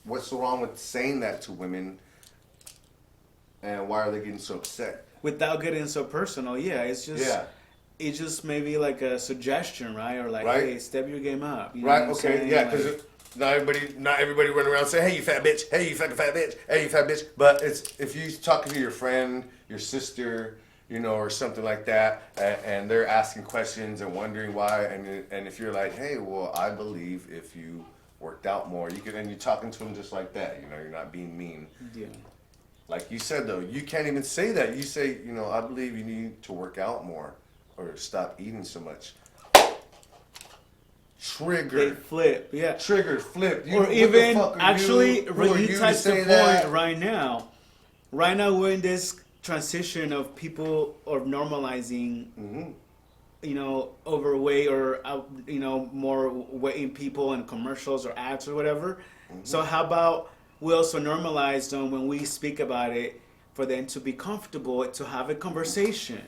what's so wrong with saying that to women, and why are they getting so upset? Without getting so personal, yeah, Yeah. it's just maybe like a suggestion, right? Or like, Right. hey, step your game up. You know Right. what I'm Okay. saying? Yeah. Like, Because not everybody running around saying, "Hey, you fat bitch! Hey, you fucking fat bitch! Hey, you fat bitch!" But it's if you talking to your friend, your sister, or something like that, and they're asking questions and wondering why, and if you're like, "Hey, well, I believe if you worked out more, you could," and you're talking to them just like that. You're not being mean. yeah. Like you said though, you can't even say that. You say, "I believe you need to work out more, or stop eating so much." They Trigger. flip, yeah. Trigger, flip. Or What the even fuck are actually, you? Who are you you to touched the say point that? right now. Right now, we're in this transition of people or normalizing, overweight or more weight in people in commercials or ads or whatever. So how about we also normalize them when we speak about it for them to be comfortable to have a conversation.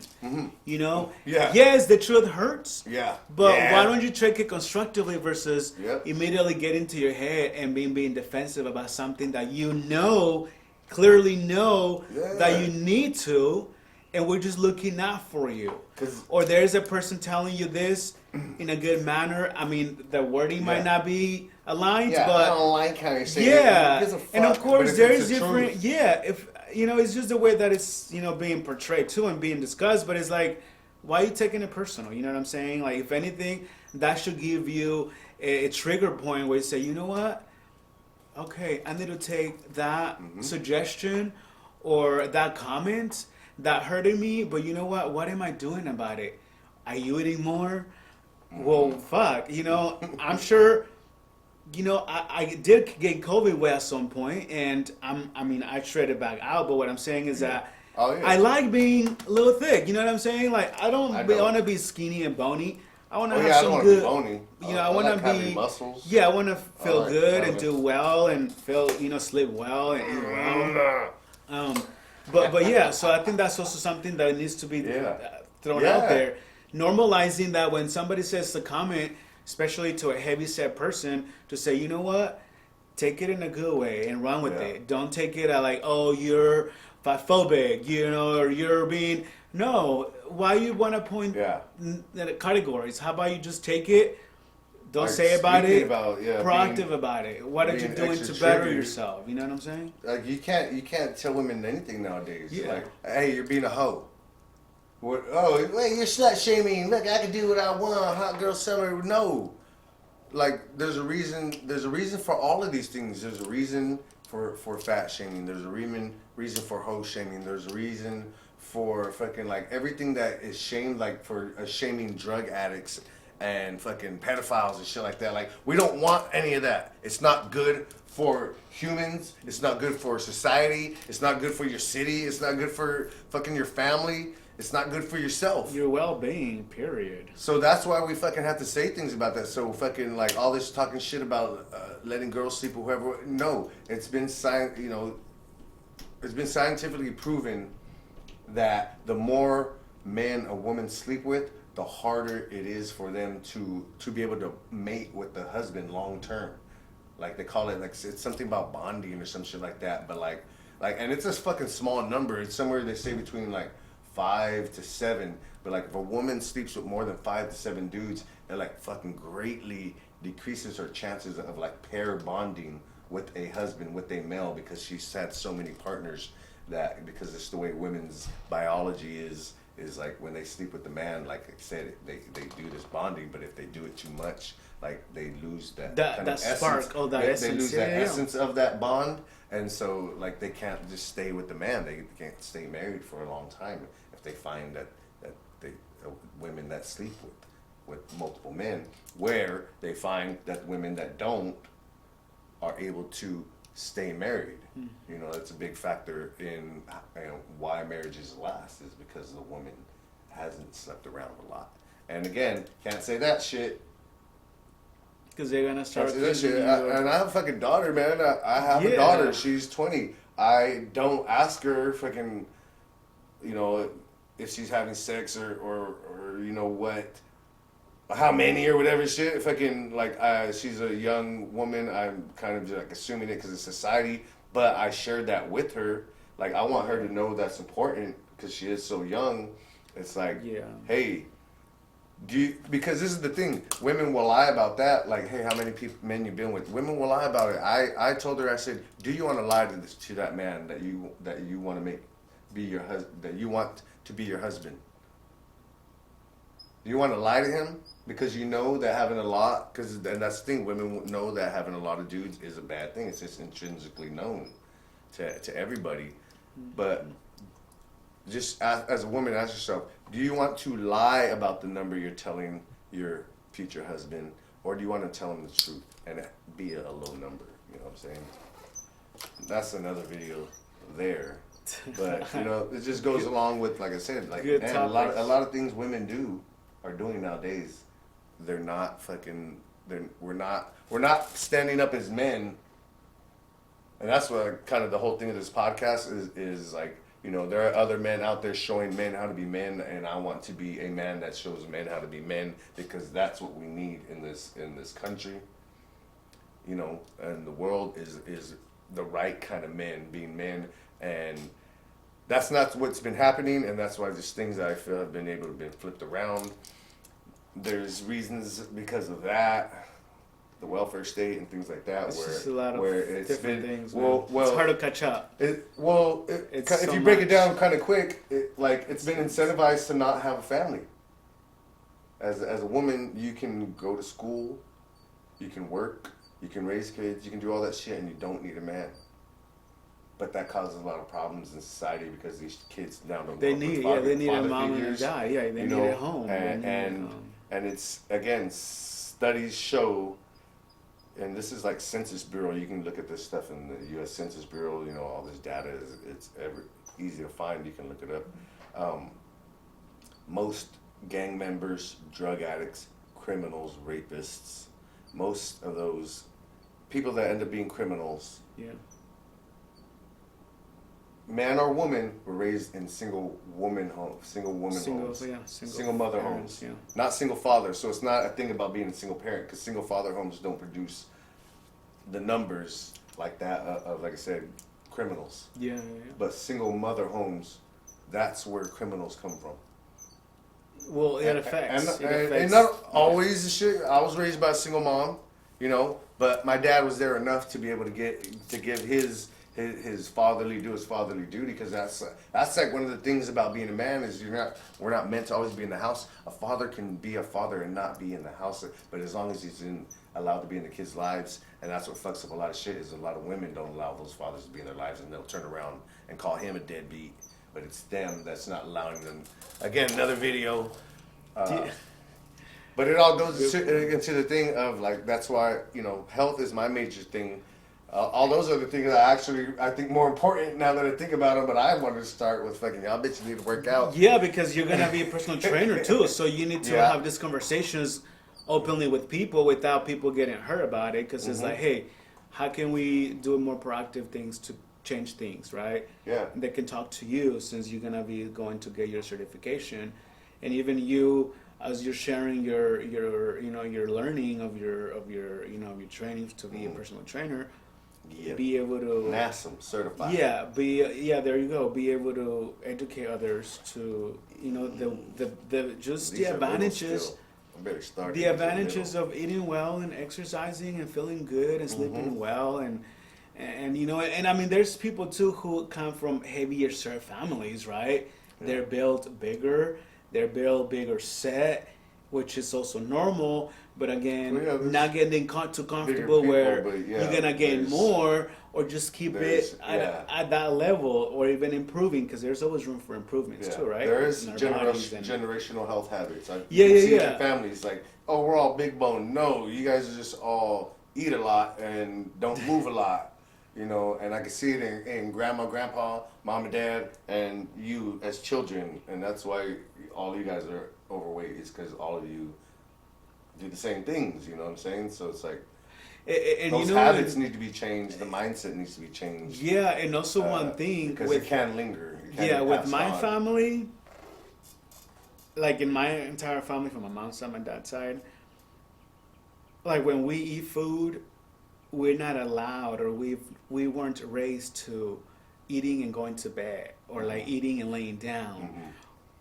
Yeah. Yes, the truth hurts. Yeah. But Yeah. why don't you take it constructively versus Yep. immediately get into your head and being defensive about something that clearly know Yeah. that you need to, and we're just looking out for you. 'Cause- Or there's a person telling you this in a good manner. I mean, the wording might Yeah. not be aligned, Yeah, I but don't like how you say yeah, Who gives a fuck? and of But course if there it's is the different. truth- Yeah, if it's just the way that it's being portrayed too and being discussed. But it's like, why are you taking it personal? You know what I'm saying? Like, if anything, that should give you a trigger point where you say, you know what? Okay, I need to take that suggestion or that comment that hurted me. But you know what? What am I doing about it? Are you eating more? Well, fuck. I'm sure I did get COVID weight at some point, and I shredded back out. But what I'm saying is that Oh, yeah. I like being a little thick. You know what I'm saying? Like I don't I don't. want to be skinny and bony. I want to Oh, have yeah, I some don't want to be good. bony. I want like to having be muscles. Yeah, I want to feel like good and having- do well and feel sleep well and eat well. But yeah, so I think that's also something that needs to be Yeah. thrown Yeah. out there, normalizing that when somebody says a comment, especially to a heavy set person, to say, you know what, take it in a good way and run with Yeah. it. Don't take it at like, oh, you're fatphobic, or you're being no. Why you want to point Yeah. at categories? How about you just take it? Don't Like, say about speaking it. about, yeah, proactive being- about it. What are you being doing extra to better triggered. yourself? You know what I'm saying? Like you can't tell women anything nowadays. Yeah. Like, hey, you're being a hoe. What? Oh, wait, you're slut shaming. Look, I can do what I want. Hot girl summer. No. Like there's a reason. There's a reason for all of these things. There's a reason for fat shaming. There's a reason for hoe shaming. There's a reason for fucking like everything that is shamed, like for shaming drug addicts and fucking pedophiles and shit like that. Like we don't want any of that. It's not good for humans. It's not good for society. It's not good for your city. It's not good for fucking your family. It's not good for yourself. Your well-being, period. So that's why we fucking have to say things about that. So fucking like all this talking shit about letting girls sleep or whoever. No, it's been it's been scientifically proven that the more men a woman sleep with, the harder it is for them to be able to mate with the husband long term. Like they call it like it's something about bonding or some shit like that. But like and it's a fucking small number. It's somewhere they say between like 5 to 7. But like if a woman sleeps with more than 5 to 7 dudes, it like fucking greatly decreases her chances of like pair bonding with a husband, with a male, because she's had so many partners that because it's the way women's biology is like when they sleep with the man, like I said, they do this bonding, but if they do it too much, like they lose that kind of spark, essence. that they essence. lose Yeah, that yeah. essence of that bond, and so like they can't just stay with the man. They can't stay married for a long time if they find that they women that sleep with multiple men, where they find that women that don't are able to stay married. That's a big factor in why marriages last, is because the woman hasn't slept around a lot. And again, can't say that shit. Because they're gonna Can't start say that accusing shit. you And I have a fucking daughter, man. I have a Yeah. daughter. She's 20. I don't ask her fucking, if she's having sex or what how many or whatever shit. Fucking like, she's a young woman. I'm kind of just like assuming it because it's society, but I shared that with her. Like, I want her to know that's important because she is so young. It's like, Yeah. hey, because this is the thing, women will lie about that. Like, hey, how many men you've been with? Women will lie about it. I told her, I said, do you want to lie to that man that you want to make be your husband, that you want to be your husband? Do you want to lie to him because you know that having a lot? Because and that's the thing, women know that having a lot of dudes is a bad thing. It's just intrinsically known to everybody. But just as a woman, ask yourself: do you want to lie about the number you're telling your future husband, or do you want to tell him the truth and it be a low number? You know what I'm saying? That's another video there. But you know, it just goes along with, like I said, like, man, a lot of things women are doing nowadays. They're not fucking. We're not standing up as men. And that's what kind of the whole thing of this podcast is like. You know, there are other men out there showing men how to be men, and I want to be a man that shows men how to be men, because that's what we need in this country. You know, and the world is the right kind of men being men, and that's not what's been happening, and that's why there's things that I feel have been able to be flipped around. There's reasons because of that, the welfare state and things like that, It's where just a lot of where it's different been things. well, It's hard to catch up. if so you break it much. down kind of quick, it's been incentivized to not have a family. As a woman, you can go to school, you can work, you can raise kids, you can do all that shit, and you don't need a man. But that causes a lot of problems in society because these kids now don't. They need a mom and a dad. Yeah, they need a home. And it's, again, studies show, and this is like Census Bureau. You can look at this stuff in the U.S. Census Bureau. You know, all this data it's easy to find. You can look it up. Most gang members, drug addicts, criminals, rapists, most of those people that end up being criminals, Yeah. man or woman, were raised in single woman homes, single mother parents, homes, yeah. not single father. So it's not a thing about being a single parent, because single father homes don't produce the numbers like that of, like I said, criminals. Yeah. But single mother homes, that's where criminals come from. Well, it affects. And not always the shit. I was raised by a single mom, you know, but my dad was there enough to be able to give his fatherly duty, because that's like one of the things about being a man is we're not meant to always be in the house. A father can be a father and not be in the house, but as long as he's allowed to be in the kids' lives, and that's what fucks up a lot of shit, is a lot of women don't allow those fathers to be in their lives, and they'll turn around and call him a deadbeat, but it's them that's not allowing them. Again, another video. But it all goes into the thing of, like, that's why, you know, health is my major thing. All those other things are I think more important now that I think about them, but I wanted to start with fucking, y'all bitches need to work out. Yeah, because you're gonna be a personal trainer too, so you need to have these conversations openly with people without people getting hurt about it, because it's like, hey, how can we do more proactive things to change things, right? Yeah. They can talk to you, since you're gonna be going to get your certification, and even you, as you're sharing your learning of your training to be a personal trainer. Yeah. Be able to NASM certified. Yeah, there you go. Be able to educate others to the advantages. The advantages of eating well and exercising and feeling good and sleeping well and I mean, there's people too who come from heavier served families, right? Yeah. They're built bigger, bigger set, which is also normal. But again, not getting too comfortable people, where you're gonna gain more, or just keep it at that level, or even improving, because there's always room for improvements too, right? There is generational health habits. You see it in families, like, oh, we're all big bone. No, you guys are just all eat a lot and don't move a lot, you know. And I can see it in grandma, grandpa, mom and dad, and you as children, and that's why all you guys are overweight, is because all of you do the same things, you know what I'm saying? So it's like, those habits need to be changed. The mindset needs to be changed. Yeah, and also one thing, because it can linger. With my family, like in my entire family, from my mom's side, my dad's side, like when we eat food, we're not allowed, or we weren't raised to eating and going to bed, or like eating and laying down,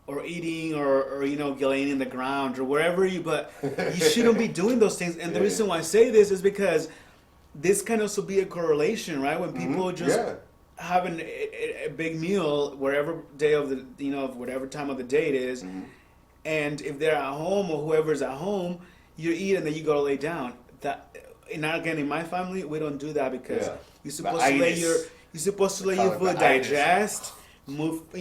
or eating, or laying in the ground, or wherever you. But you shouldn't be doing those things. And the Yeah. reason why I say this is because this can also be a correlation, right? When people just Yeah. having a big meal, wherever day of the whatever time of the day it is, and if they're at home or whoever's at home, you eat and then you go to lay down. That, and again, in my family, we don't do that because Yeah. you're supposed to let itis. your Call it food the itis. digest, move through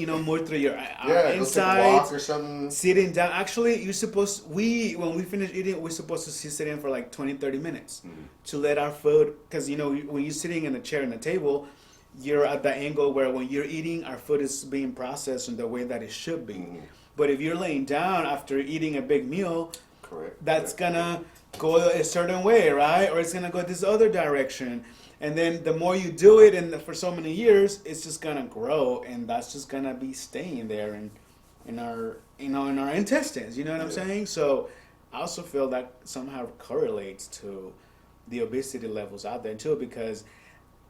your Yeah, go take a walk insides. or something. Sitting down. Actually, when we finish eating, we're supposed to sit in for like 20, 30 minutes to let our food, because when you're sitting in a chair and a table, you're at the angle where when you're eating, our food is being processed in the way that it should be. But if you're laying down after eating a big meal, Correct. that's Yeah. gonna go a certain way, right? Or it's gonna go this other direction. And then the more you do it, and for so many years, it's just gonna grow, and that's just gonna be staying there in our in our intestines. You know what I'm Yeah. saying? So I also feel that somehow correlates to the obesity levels out there too, because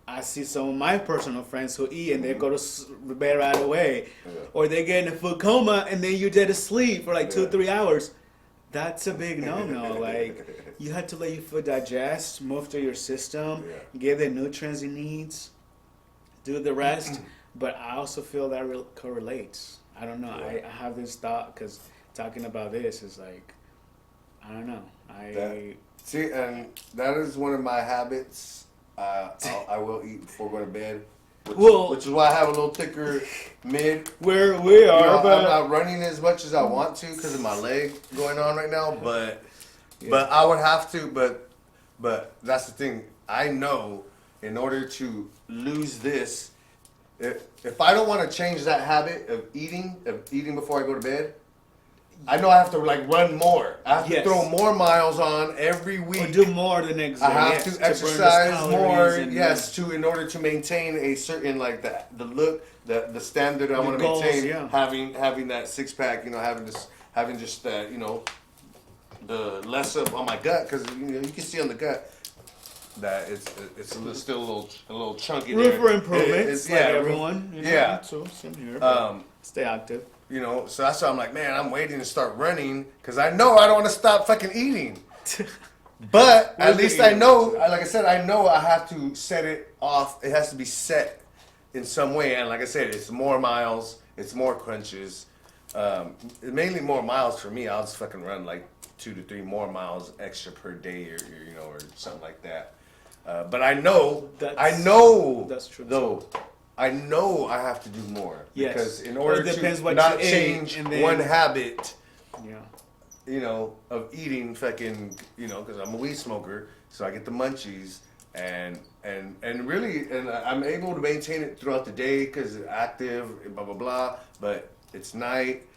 I see some of my personal friends who eat and they go to bed right away, Yeah. or they get in a food coma and then you're dead asleep for like 2-3 Yeah. hours. That's a big no-no. Like, you had to let your food digest, move through your system, Yeah. give the nutrients it needs, do the rest. But I also feel that correlates. I don't know. Yeah. I have this thought because talking about this is like, I don't know. See, and that is one of my habits. I will eat before going to bed, which is why I have a little thicker mid. Where we are, I'm but not running as much as I want to because of my leg going on right now. But I would have to. But that's the thing. I know in order to lose this, if I don't want to change that habit of eating before I go to bed, I know I have to like run more. I have to Yes. throw more miles on every week. or do more the next day. I have yes, to burn those exercise calories more, and, yes, in order to maintain a certain like the look, the standard I want to goals, maintain. yeah. Having that six pack, having just that, the less up on my gut, because you can see on the gut that it's still a little chunky. room there. for improvement. It's like room- everyone. yeah. So same here. but stay active. So that's why I'm like, man, I'm waiting to start running because I know I don't want to stop fucking eating. But at Really? least I know, like I said, I know I have to set it off. It has to be set in some way. And like I said, it's more miles, it's more crunches. Mainly more miles for me. I'll just fucking run like 2 to 3 more miles extra per day or something like that. But I know That's true. though. I know I have to do more. Yes. Because in Well, order it depends to what not you ate, change and then- one habit, Yeah. of eating fucking, because I'm a weed smoker, so I get the munchies, and really, and I'm able to maintain it throughout the day because it's active, blah blah blah. But it's night,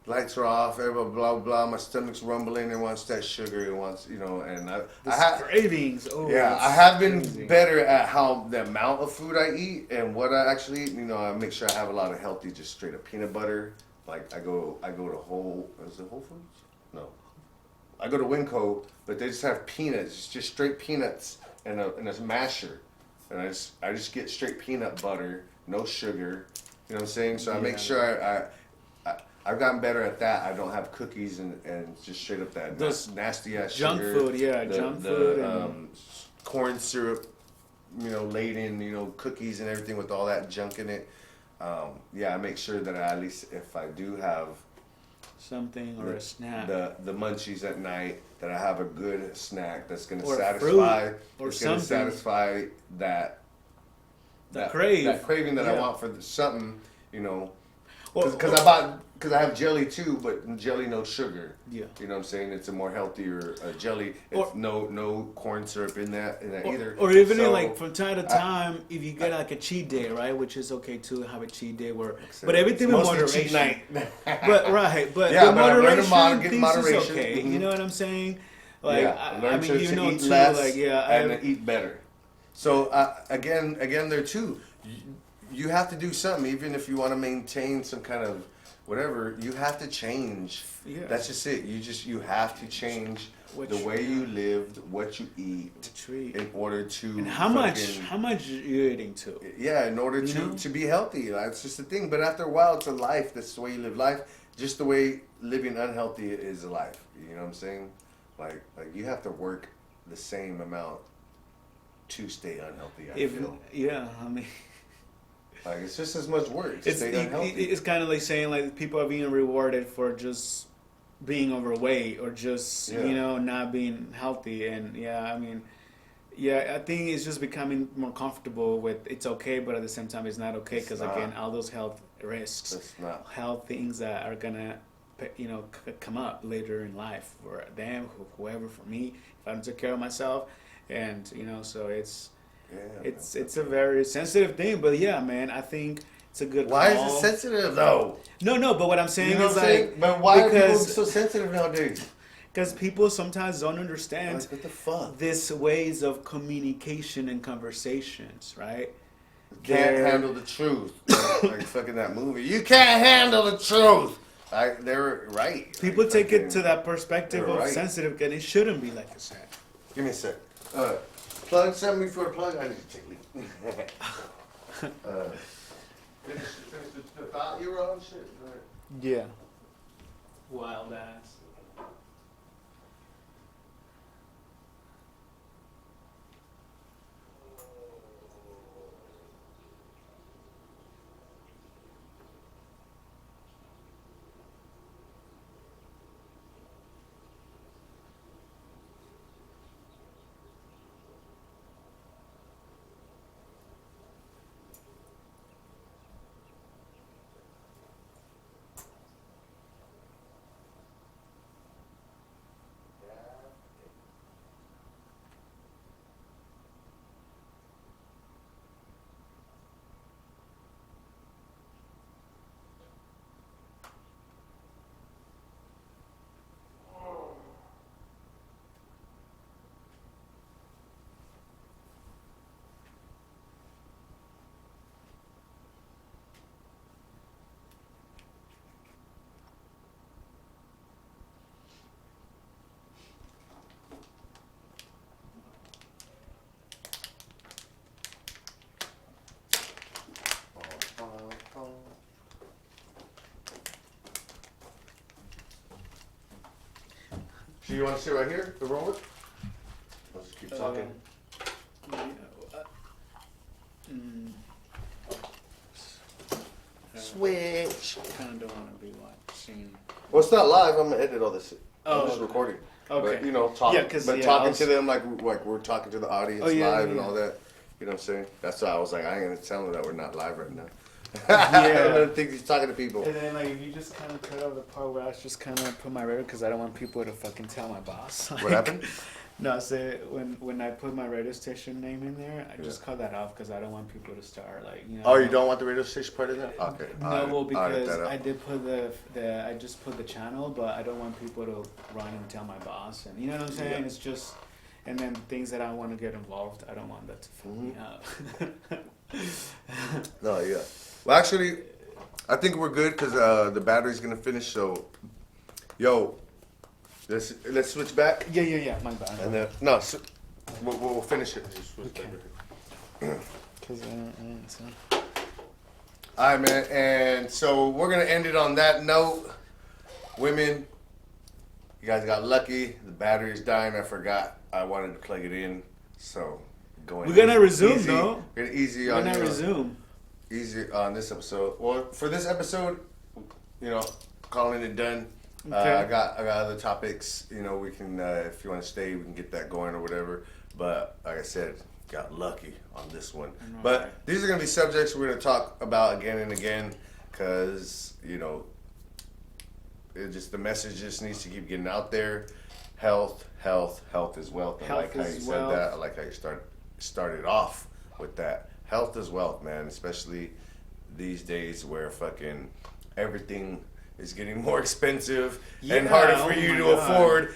lights are off, blah blah blah blah. My stomach's rumbling. It wants that sugar. It wants, and I have. Cravings. Oh, Yeah, it's I have been crazy. better at how the amount of food I eat and what I actually eat. I make sure I have a lot of healthy, just straight up peanut butter. Like I go to Whole Foods? No, I go to Winco, but they just have peanuts, it's just straight peanuts and a masher, and I just get straight peanut butter, no sugar. You know what I'm saying? So I make Yeah. sure I've gotten better at that. I don't have cookies and just straight up that Those nasty ass junk sugar. food, yeah, junk food and- Corn syrup, laden, cookies and everything with all that junk in it. I make sure that at least if I do have Something or a snack. the munchies at night, that I have a good snack that's gonna Or satisfy, fruit or it's gonna something. satisfy that crave. that craving that I Yeah. want for something, Or- because I have jelly too, but jelly no sugar. Yeah. You know what I'm saying? It's a more healthier jelly. Or- It's no corn syrup in that either. Or even So, like from time to time, if you get like a cheat day, right, which is okay to have a cheat day where, but everything in mostly moderation. cheat night. But right, but Yeah, the but I've learned to moderation, get things moderation. is okay. Mhm. You know what I'm saying? Like, yeah, learn I mean, to you know eat too, less like and eat better. So again there too, you have to do something, even if you want to maintain some kind of whatever. You have to change. Yeah. That's just it. You have to change What the you- way you live, what you eat, Treat. in order to. And how much you eating too? Yeah, in order You to know? to be healthy. That's just the thing. But after a while, it's a life. That's the way you live life. Just the way living unhealthy is a life. You know what I'm saying? Like you have to work the same amount to stay unhealthy. I feel Yeah, I mean, like it's just as much work to stay unhealthy. it's kind of like saying like people are being rewarded for just being overweight or just Yeah. not being healthy, and I mean, I think it's just becoming more comfortable with it's okay, but at the same time it's not okay It's because not. again all those health risks, It's not. health things that are gonna come up later in life for them, whoever, for me if I don't take care of myself, and so it's. Yeah. It's a very sensitive thing, but yeah, man, I think it's a good Why call. is it sensitive though? No, but what I'm saying You know is what I'm saying? like, But why are people because so sensitive nowadays? people sometimes don't understand Like, what the fuck? this ways of communication and conversations, right? Can't They're- handle the truth. Like fucking that movie. You can't handle the truth. They're right. People Like, take it fucking- to that perspective they're of right. sensitive, and it shouldn't be like that. Give me a sec. Plug, send me for a plug. I need to take a leak. Finish the thought you were on shit. Yeah. Wild ass. So you want to sit right here, the roller? Let's keep talking. Mm, Switch. kind of don't want to be watching. Well, it's not live. I'm gonna edit all this. Oh, I'm just okay. recording. Okay. But you know, talk. Yeah, 'cause, but yeah, talking I was- to them like we're talking to the audience Oh, yeah, live yeah, and yeah. all that. You know what I'm saying? That's why I was like, I ain't gonna tell them that we're not live right now. Yeah. I don't think he's talking to people. And then like if you just kind of cut out the part where I just kind of put my radio because I don't want people to fucking tell my boss. What happened? No, I say when I put my radio station name in there, I just cut that off because I don't want people to start like Oh, you don't want the radio station part in there? Okay. No, I'll well, edit because that out. I did put the I just put the channel, but I don't want people to run and tell my boss, and you know what I'm saying. Yeah. It's just, and then things that I want to get involved, I don't want that to fuck me Mm-hmm. up. No, yeah. Well, actually, I think we're good because the battery's gonna finish. So, yo, let's switch back Yeah. My bad. and then no, we'll finish it. Just switch Okay. back. Because so. All right, man. And so we're gonna end it on that note. Women, you guys got lucky. The battery's dying. I forgot. I wanted to plug it in. So going. We're gonna resume, easy, though. We're gonna easy We're on gonna you. resume. Easy on this episode. Well, for this episode, you know, calling it done. Okay. I got other topics. You know, we can if you want to stay, we can get that going or whatever. But like I said, got lucky on this one. But Right. these are gonna be subjects we're gonna talk about again and again, because you know, the message just needs to keep getting out there. Health is wealth. I Health like how you is said wealth. that. I like how you started off with that. Health is wealth, man. Especially these days where fucking everything is getting more expensive and Yeah, harder for oh you my to God. afford.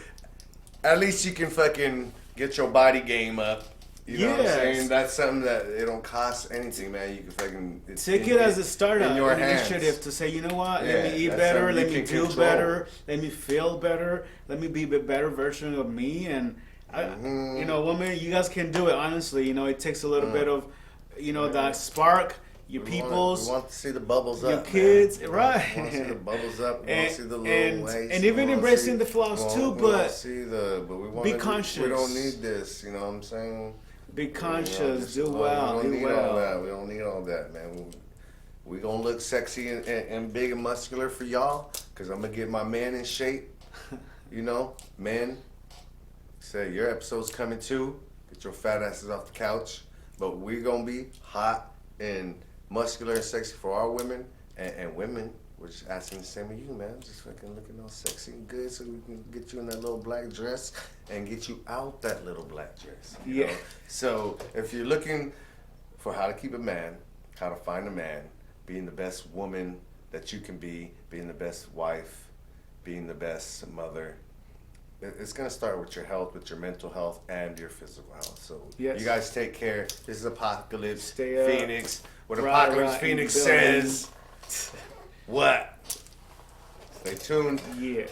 At least you can fucking get your body game up. You know what I'm Yes. saying? That's something that it don't cost anything, man. You can fucking Take it as a startup, in your an hands. initiative to say, you know what, Yeah, let me eat that's better, something let you me can do control. better, let me feel better, let me be a better version of me. And, you know, women, you guys can do it, honestly. You know, it takes a little bit of, you know, that spark, your peoples. We want to see the bubbles your up, kids, man. right. We want to see the bubbles up. We want And- to see the little and- waist. and We even wanna embracing see- the flaws we too, want- we wanna but see but we want be We conscious. don't need this, you know what I'm saying? Be You know, conscious, just- do well, We don't do need all well. that. We don't need all that, man. We gonna look sexy and big and muscular for y'all, cause I'm gonna get my man in shape. You know, men. Say your episode's coming too. Get your fat asses off the couch. But we're gonna be hot and muscular and sexy for our women, and women. We're just asking the same of you, man. Just fucking looking all sexy and good, so we can get you in that little black dress and get you out that little black dress. You know? So if you're looking for how to keep a man, how to find a man, being the best woman that you can be, being the best wife, being the best mother, it's gonna start with your health, with your mental health, and your physical health. So Yes. you guys take care. This is Apocalypse Stay up. Phoenix. What Right, Apocalypse right, Phoenix in the building. says. What? Stay tuned. Yeah.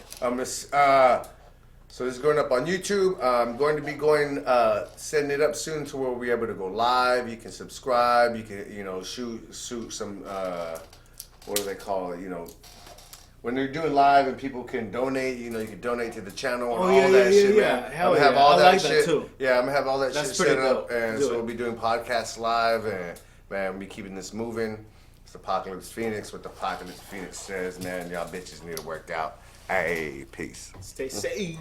So this is going up on YouTube. I'm going to be setting it up soon to where we'll be able to go live. You can subscribe. You can, you know, shoot some, what do they call it? You know, when they're doing live and people can donate, you know, you can donate to the channel and Oh, all yeah, that yeah, shit, yeah. man. Hell I'm gonna have yeah. all I that like that shit. too. Yeah, I'm gonna have all that That's shit pretty set up, dope. and Do so it. we'll be doing podcasts live, and man, we'll be keeping this moving. It's Apocalypse Phoenix. What the Apocalypse Phoenix says, man, y'all bitches need to work out. Hey, peace. Stay safe.